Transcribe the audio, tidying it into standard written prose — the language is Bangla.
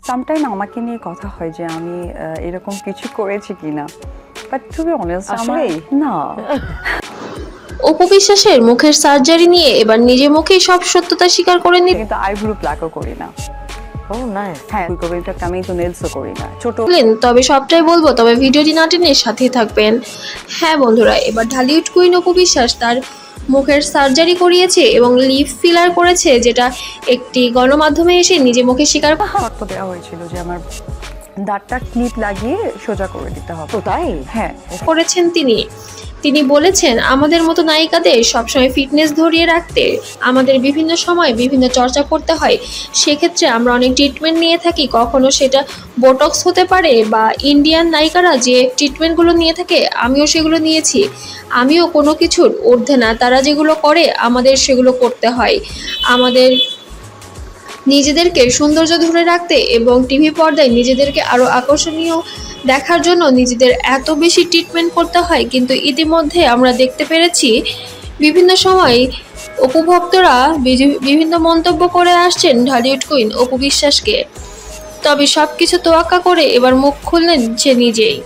সামটাইম আমাকে নিয়ে কথা হয় যে আমি এরকম কিছু করেছি কিনা, বাট টু বি অনেস্ট আসলেই? না। অপু বিশ্বাসের মুখের সার্জারি নিয়ে এবার নিজে মুখেই সব সত্যতা স্বীকার করে কিন্তু আইব্রো প্লাকও করি না। ও নাইস। হ্যাঁ, ইনফ্যাক্ট আমি তো নেলসও করি না, ছোট। নিলেন। তবে সবটাই বলবো, তবে ভিডিওটি না টেনে সাথেই থাকবেন। হ্যাঁ বন্ধুরা, এবার ঢালিউড কুইন অপু বিশ্বাস তার মুখের সার্জারি করিয়েছে এবং লিপ ফিলার করেছে, যেটা একটি গণমাধ্যমে এসে নিজে মুখে স্বীকার শর্ত দেওয়া হয়েছিল যে আমার দাঁতটা ক্লিপ লাগিয়ে সোজা করে দিতে হবে। ও তাই? হ্যাঁ, করেছেন তিনি বলেছেন, আমাদের মতো নায়িকাদের সবসময় ফিটনেস ধরিয়ে রাখতে আমাদের বিভিন্ন সময় বিভিন্ন চর্চা করতে হয়। সেক্ষেত্রে আমরা অনেক ট্রিটমেন্ট নিয়ে থাকি, কখনো সেটা বোটক্স হতে পারে বা ইন্ডিয়ান নায়িকারা যে ট্রিটমেন্টগুলো নিয়ে থাকে আমিও সেগুলো নিয়েছি। আমিও কোনো কিছুর ঊর্ধ্বে না, তারা যেগুলো করে আমাদের সেগুলো করতে হয়। আমাদের নিজেদেরকে সৌন্দর্য ধরে রাখতে এবং টিভি পর্দায় নিজেদেরকে আরও আকর্ষণীয় দেখার জন্য নিজেদের এত বেশি ট্রিটমেন্ট করতে হয়। কিন্তু ইতিমধ্যে আমরা দেখতে পেরেছি বিভিন্ন সময় অপু ভক্তরা বিভিন্ন মন্তব্য করে আসছেন ঢালিউড কুইন অপু বিশ্বাসকে। তবে সব কিছু তোয়াক্কা করে এবার মুখ খুললেন সে নিজেই।